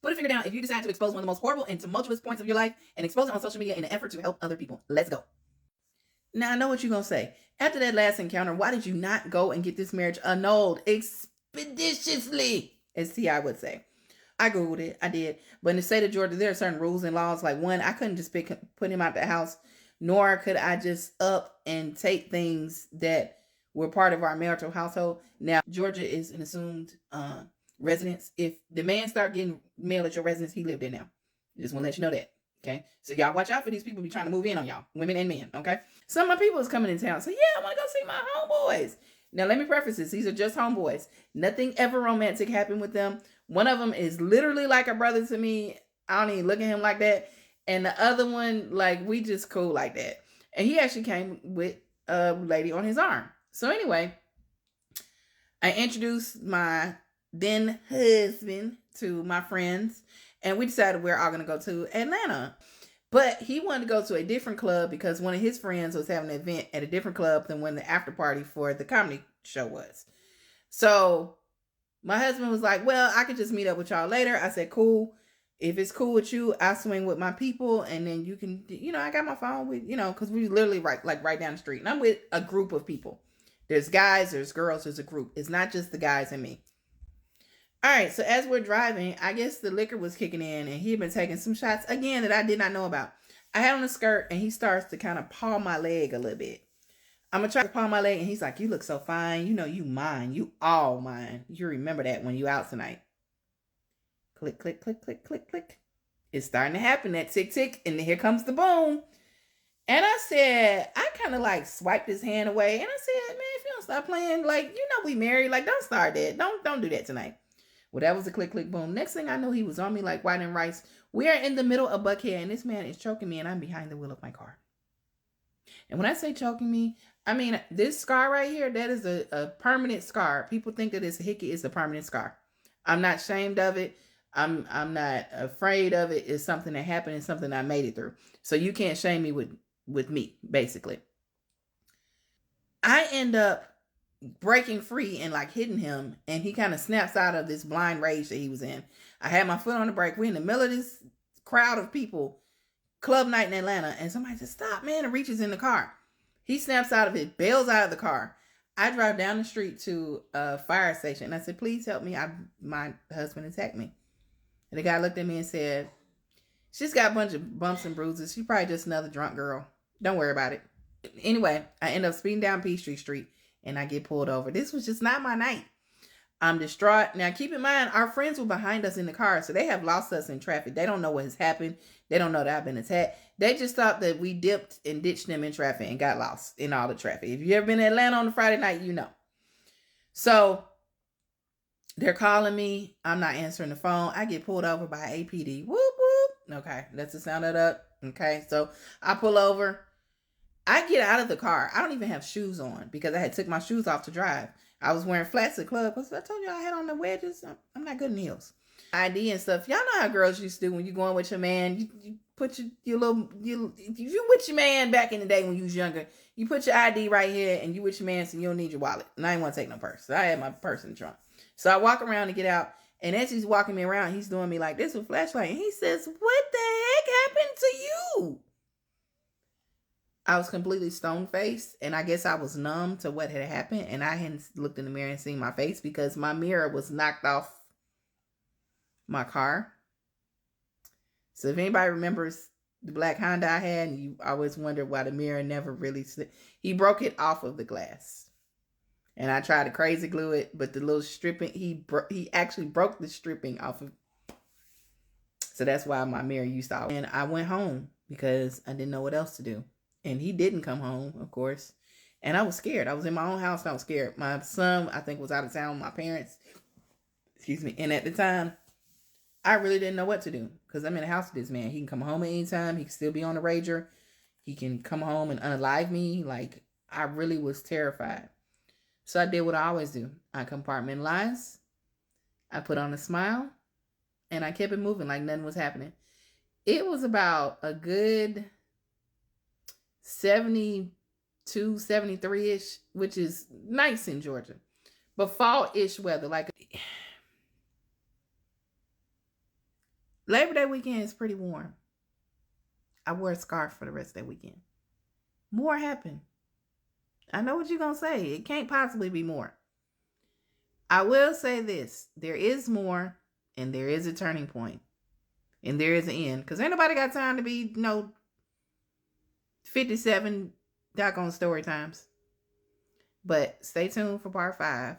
Put a finger down if you decide to expose one of the most horrible and tumultuous points of your life and expose it on social media in an effort to help other people. Let's go. Now, I know what you're going to say. After that last encounter, why did you not go and get this marriage annulled expeditiously, as T.I. would say? I Googled it. I did. But in the state of Georgia, there are certain rules and laws. Like, one, I couldn't just put him out the house, nor could I just up and take things that were part of our marital household. Now, Georgia is an assumed residence. If the man start getting mail at your residence, he lived there now. Just want to let you know that. Okay. So y'all watch out for these people be trying to move in on y'all, women and men. Okay. Some of my people is coming in town. So yeah, I want to go see my homeboys. Now let me preface this. These are just homeboys. Nothing ever romantic happened with them. One of them is literally like a brother to me. I don't even look at him like that. And the other one, like, we just cool like that. And he actually came with a lady on his arm. So anyway, I introduced my then husband to my friends, and we decided we're all going to go to Atlanta. But he wanted to go to a different club because one of his friends was having an event at a different club than when the after party for the comedy show was. So my husband was like, well, I could just meet up with y'all later. I said, cool. If it's cool with you, I'll swing with my people, and then you can, I got my phone with, because we literally right down the street. And I'm with a group of people. There's guys, there's girls, there's a group. It's not just the guys and me. All right, so as we're driving, I guess the liquor was kicking in, and he had been taking some shots, again, that I did not know about. I had on a skirt, and he starts to kind of paw my leg a little bit. I'm going to try to paw my leg, and he's like, you look so fine. You mine. You all mine. You remember that when you out tonight. Click, click, click, click, click, click. It's starting to happen, that tick, tick, and here comes the boom. And I said, I kind of like swiped his hand away, and I said, man, if you don't stop playing, like, we married, like, don't start that. Don't do that tonight. Well, that was a click, click, boom. Next thing I know, he was on me like white and rice. We are in the middle of Buckhead, and this man is choking me, and I'm behind the wheel of my car. And when I say choking me, I mean, this scar right here, that is a permanent scar. People think that it's a hickey. It's a permanent scar. I'm not ashamed of it. I'm not afraid of it. It's something that happened. It's something I made it through. So you can't shame me with me, basically. I end up breaking free and like hitting him, and he kind of snaps out of this blind rage that he was in. I had my foot on the brake. We're in the middle of this crowd of people, club night in Atlanta, and somebody says, stop, man, and reaches in the car. He snaps out of it, bails out of the car. I drive down the street to a fire station, and I said, please help me. My husband attacked me. And the guy looked at me and said, she's got a bunch of bumps and bruises. She's probably just another drunk girl. Don't worry about it. Anyway, I end up speeding down Peachtree Street, and I get pulled over. This was just not my night. I'm distraught. Now, keep in mind, our friends were behind us in the car, so they have lost us in traffic. They don't know what has happened. They don't know that I've been attacked. They just thought that we dipped and ditched them in traffic and got lost in all the traffic. If you ever been in Atlanta on a Friday night, you know. So they're calling me. I'm not answering the phone. I get pulled over by APD. Whoop, whoop. Okay, let's just sound that up. Okay, so I pull over. I get out of the car. I don't even have shoes on because I had took my shoes off to drive. I was wearing flats at the club because I told you I had on the wedges. I'm not good in heels. ID and stuff. Y'all know how girls used to do when you going with your man. You put your little, if you with your man back in the day when you was younger, you put your ID right here and you with your man so you don't need your wallet. And I didn't want to take no purse. So I had my purse in the trunk. So I walk around to get out. And as he's walking me around, he's doing me like this with flashlight. And he says, what the heck happened to you? I was completely stone-faced, and I guess I was numb to what had happened, and I hadn't looked in the mirror and seen my face because my mirror was knocked off my car. So if anybody remembers the black Honda I had, and you always wondered why the mirror never really slipped, he broke it off of the glass. And I tried to crazy glue it, but the little stripping, he actually broke the stripping off of. So that's why my mirror used to. And I went home because I didn't know what else to do. And he didn't come home, of course. And I was scared. I was in my own house and I was scared. My son, I think, was out of town with my parents. Excuse me. And at the time, I really didn't know what to do. Because I'm in the house with this man. He can come home at any time. He can still be on the rager. He can come home and unalive me. Like, I really was terrified. So I did what I always do. I compartmentalized. I put on a smile. And I kept it moving like nothing was happening. It was about a good 72, 73-ish, which is nice in Georgia. But fall-ish weather, like Labor Day weekend is pretty warm. I wore a scarf for the rest of that weekend. More happened. I know what you're going to say. It can't possibly be more. I will say this. There is more, and there is a turning point, and there is an end. Because ain't nobody got time to be, 57 doggone story times. But stay tuned for part 5.